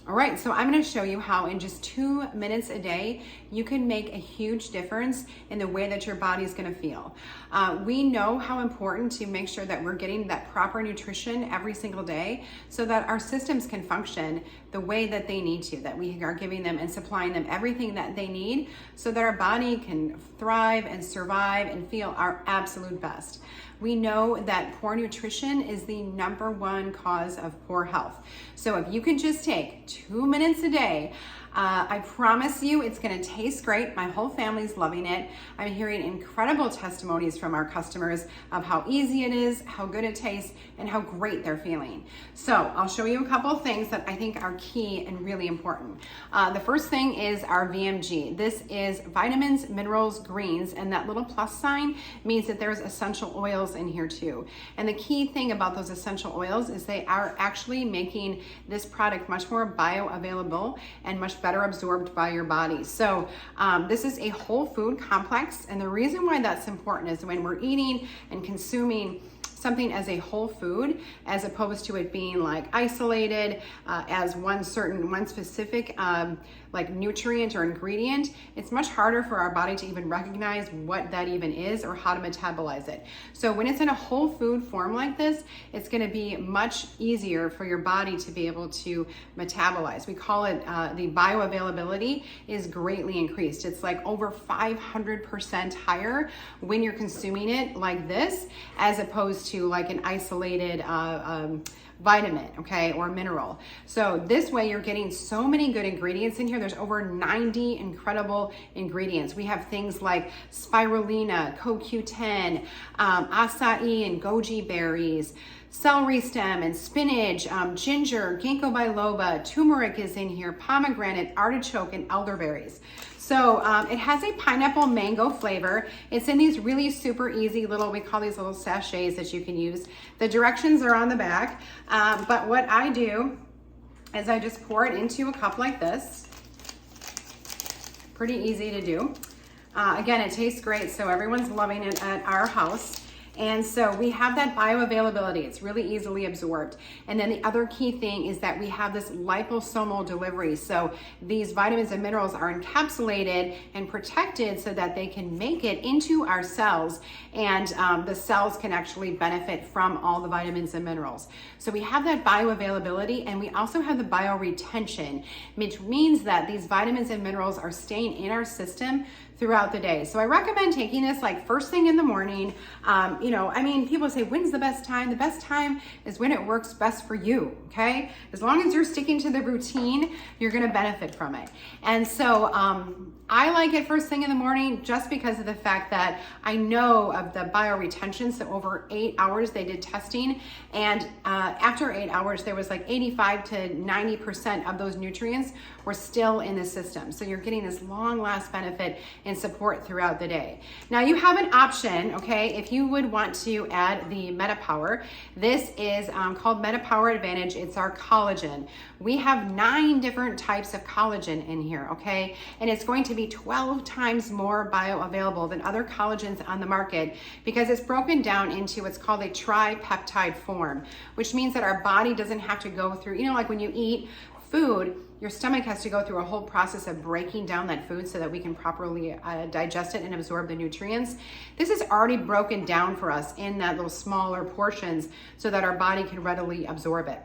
All right, so I'm going to show you how in just 2 minutes a day, you can make a huge difference in the way that your body is going to feel. We know how important to make sure that we're getting that proper nutrition every single day so that our systems can function the way that they need to, that we are giving them and supplying them everything that they need so that our body can thrive and survive and feel our absolute best. We know that poor nutrition is the #1 cause of poor health. So if you can just take 2 minutes a day, I promise you it's going to taste great. My whole family's loving it. I'm hearing incredible testimonies from our customers of how easy it is, how good it tastes, and how great they're feeling. So I'll show you a couple of things that I think are key and really important. The first thing is our VMG. This is vitamins, minerals, greens, and that little plus sign means that there's essential oils in here too. And the key thing about those essential oils is they are actually making this product much more bioavailable and much better absorbed by your body. So this is a whole food complex, and the reason why that's important is when we're eating and consuming something as a whole food, as opposed to it being like isolated as one specific like nutrient or ingredient, it's much harder for our body to even recognize what that even is or how to metabolize it. So when it's in a whole food form like this, it's going to be much easier for your body to be able to metabolize. We call it the bioavailability is greatly increased. It's like over 500% higher when you're consuming it like this, as opposed to like an isolated vitamin, okay, or mineral. So this way you're getting so many good ingredients in here. There's over 90 incredible ingredients. We have things like spirulina, CoQ10, acai and goji berries, celery stem and spinach, ginger, ginkgo biloba, turmeric is in here, pomegranate, artichoke, and elderberries. So it has a pineapple mango flavor. It's in these really super easy little, we call these little sachets that you can use. The directions are on the back, but what I do is I just pour it into a cup like this. Pretty easy to do. Again, it tastes great, so everyone's loving it at our house. And so we have that bioavailability. It's really easily absorbed. And then the other key thing is that we have this liposomal delivery. So these vitamins and minerals are encapsulated and protected so that they can make it into our cells, and the cells can actually benefit from all the vitamins and minerals. So we have that bioavailability, and we also have the bioretention, which means that these vitamins and minerals are staying in our system throughout the day. So I recommend taking this like first thing in the morning. People say, when's the best time? The best time is when it works best for you, okay? As long as you're sticking to the routine, you're gonna benefit from it. And so I like it first thing in the morning just because of the fact that I know of the bioretention. So over 8 hours, they did testing, and after 8 hours, there was like 85 to 90% of those nutrients were still in the system. So you're getting this long last benefit and support throughout the day. Now you have an option, okay, if you would want to add the MetaPower. This is called MetaPower Advantage. It's our collagen. We have 9 different types of collagen in here, okay? And it's going to be 12 times more bioavailable than other collagens on the market because it's broken down into what's called a tripeptide form, which means that our body doesn't have to go through, like when you eat food, your stomach has to go through a whole process of breaking down that food so that we can properly digest it and absorb the nutrients. This is already broken down for us in that little smaller portions so that our body can readily absorb it.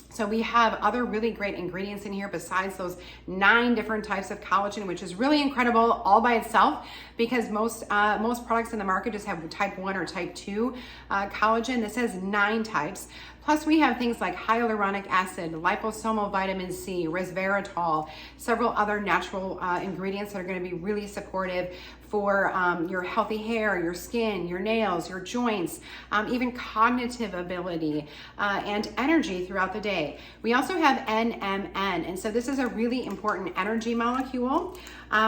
So we have other really great ingredients in here besides those 9 different types of collagen, which is really incredible all by itself because most products in the market just have type 1 or type 2 collagen. This has 9 types. Plus we have things like hyaluronic acid, liposomal vitamin C, resveratrol, several other natural ingredients that are going to be really supportive for your healthy hair, your skin, your nails, your joints, even cognitive ability and energy throughout the day. We also have NMN, and so this is a really important energy molecule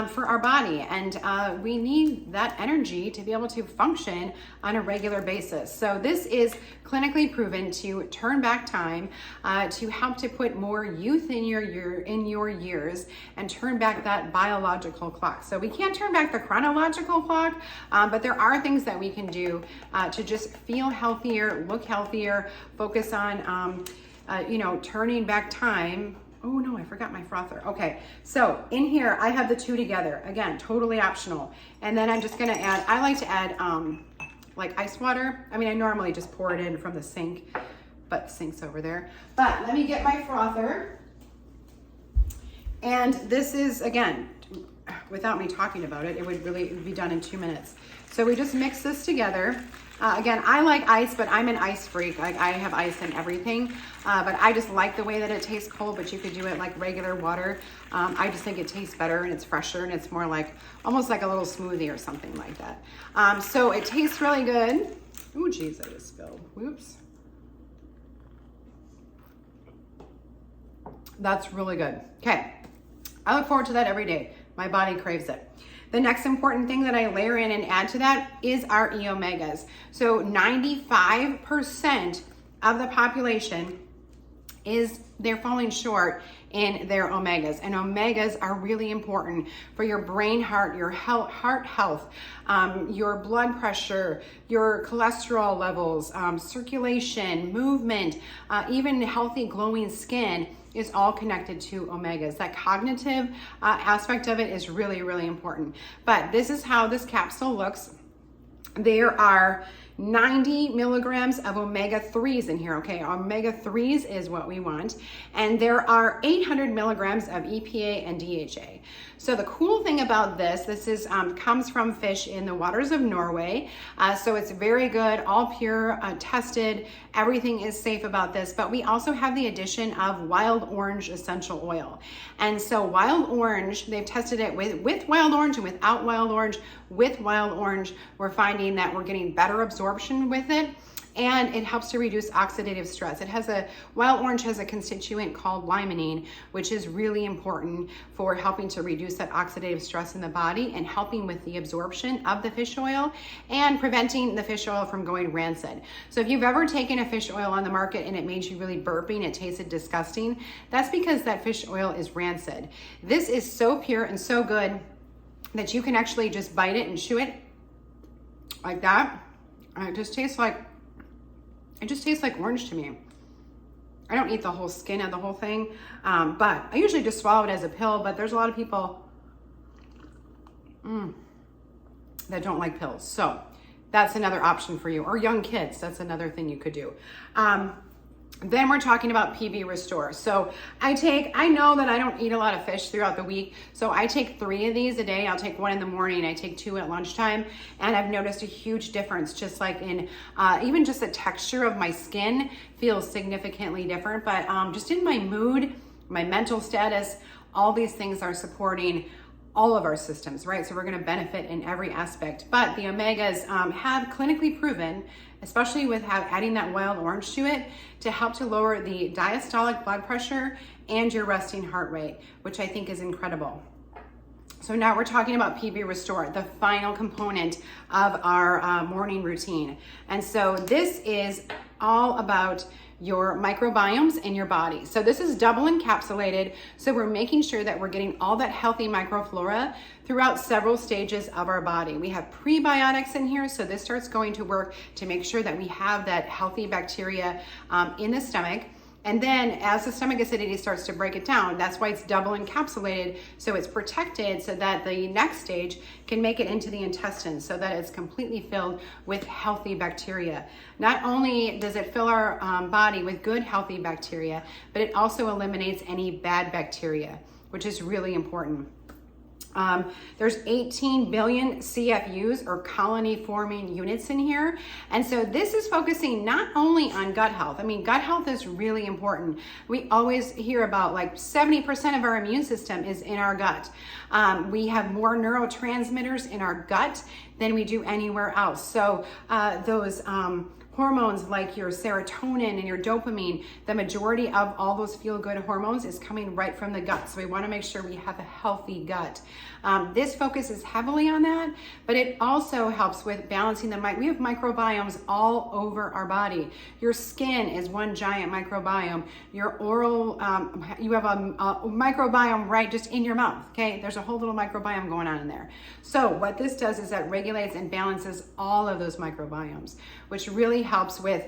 for our body, and we need that energy to be able to function on a regular basis. So this is clinically proven to turn back time, to help to put more youth in your years and turn back that biological clock. So we can't turn back the chronological clock, but there are things that we can do to just feel healthier, look healthier, focus on turning back time Oh no, I forgot my frother. Okay, so in here I have the two together. Again, totally optional. And then I'm just gonna add, I like to add like ice water. I mean, I normally just pour it in from the sink, but the sink's over there. But let me get my frother. And this is, again, without me talking about it, it would really be done in 2 minutes. So we just mix this together. Again, I like ice, but I'm an ice freak. Like I have ice in everything, but I just like the way that it tastes cold, but you could do it like regular water. I just think it tastes better and it's fresher and it's more like, almost like a little smoothie or something like that. So it tastes really good. Oh geez, I just spilled, whoops. That's really good. Okay, I look forward to that every day. My body craves it. The next important thing that I layer in and add to that is our E-omegas. So 95% of the population they're falling short in their omegas, and omegas are really important for your brain, heart, your heart health, your blood pressure, your cholesterol levels, circulation, movement, even healthy glowing skin is all connected to omegas. That cognitive aspect of it is really, really important. But this is how this capsule looks. There are 90 milligrams of omega-3s in here, okay? Omega-3s is what we want. And there are 800 milligrams of EPA and DHA. So the cool thing about this is comes from fish in the waters of Norway. So it's very good, all pure, tested. Everything is safe about this. But we also have the addition of wild orange essential oil. And so wild orange, they've tested it with wild orange and without wild orange. With wild orange, we're finding that we're getting better absorption with it. And it helps to reduce oxidative stress. Wild orange has a constituent called limonene, which is really important for helping to reduce that oxidative stress in the body and helping with the absorption of the fish oil and preventing the fish oil from going rancid. So if you've ever taken a fish oil on the market and it made you really burping, it tasted disgusting, that's because that fish oil is rancid. This is so pure and so good that you can actually just bite it and chew it like that. And it just tastes like orange to me. I don't eat the whole skin of the whole thing, but I usually just swallow it as a pill, but there's a lot of people that don't like pills. So that's another option for you. Or young kids, that's another thing you could do. Then we're talking about PB Restore. So I know that I don't eat a lot of fish throughout the week, so I take 3 of these a day. I'll take 1 in the morning, I take 2 at lunchtime, and I've noticed a huge difference, just like in, even just the texture of my skin feels significantly different, but just in my mood, my mental status, all these things are supporting all of our systems, right? So we're gonna benefit in every aspect. But the omegas have clinically proven, especially with adding that wild orange to it, to help to lower the diastolic blood pressure and your resting heart rate, which I think is incredible. So now we're talking about PB Restore, the final component of our morning routine. And so this is all about your microbiomes in your body. So this is double encapsulated. So we're making sure that we're getting all that healthy microflora throughout several stages of our body. We have prebiotics in here. So this starts going to work to make sure that we have that healthy bacteria in the stomach. And then as the stomach acidity starts to break it down, that's why it's double encapsulated, so it's protected so that the next stage can make it into the intestines so that it's completely filled with healthy bacteria. Not only does it fill our body with good healthy bacteria, but it also eliminates any bad bacteria, which is really important. There's 18 billion CFUs, or colony forming units, in here. And so this is focusing not only on gut health. I mean, gut health is really important. We always hear about like 70% of our immune system is in our gut. We have more neurotransmitters in our gut than we do anywhere else. So those hormones like your serotonin and your dopamine, the majority of all those feel-good hormones is coming right from the gut. So we want to make sure we have a healthy gut. This focuses heavily on that, but it also helps with balancing we have microbiomes all over our body. Your skin is one giant microbiome. Your oral, you have a microbiome right just in your mouth, okay? There's a whole little microbiome going on in there. So what this does is that regulates and balances all of those microbiomes, which really helps with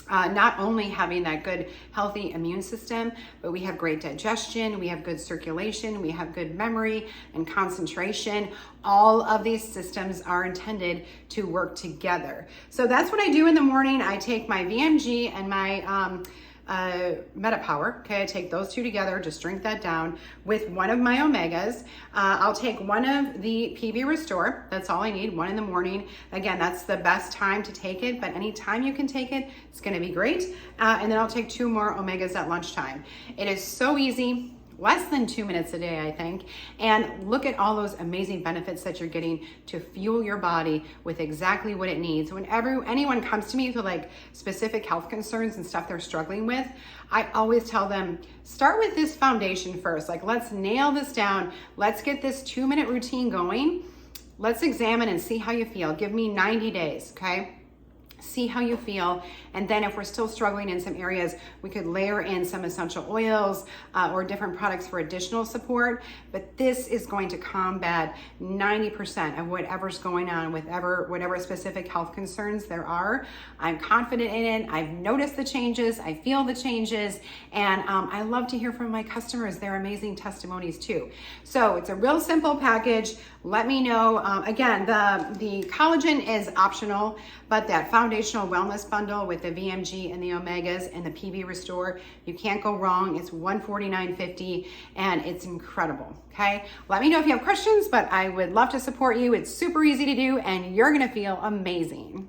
not only having that good, healthy immune system, but we have great digestion, we have good circulation, we have good memory and concentration. All of these systems are intended to work together. So that's what I do in the morning. I take my VMG and my MetaPower. Okay, I take those two together, just drink that down with one of my omegas. I'll take one of the PB Restore. That's all I need, one in the morning. Again, that's the best time to take it, but anytime you can take it, it's gonna be great. And then I'll take 2 more omegas at lunchtime. It is so easy. Less than 2 minutes a day, I think. And look at all those amazing benefits that you're getting to fuel your body with exactly what it needs. Whenever anyone comes to me with like specific health concerns and stuff they're struggling with, I always tell them, start with this foundation first. Like, let's nail this down. Let's get this 2-minute routine going. Let's examine and see how you feel. Give me 90 days, okay? See how you feel, and then if we're still struggling in some areas, we could layer in some essential oils or different products for additional support. But this is going to combat 90% of whatever's going on with whatever specific health concerns there are. I'm confident in it. I've noticed the changes. I feel the changes, and I love to hear from my customers. They're amazing testimonies too. So it's a real simple package. Let me know. Again, the collagen is optional, but that foundational wellness bundle with the VMG and the omegas and the PB Restore, you can't go wrong. It's $149.50 and it's incredible. Okay, let me know if you have questions, but I would love to support you. It's super easy to do and you're gonna feel amazing.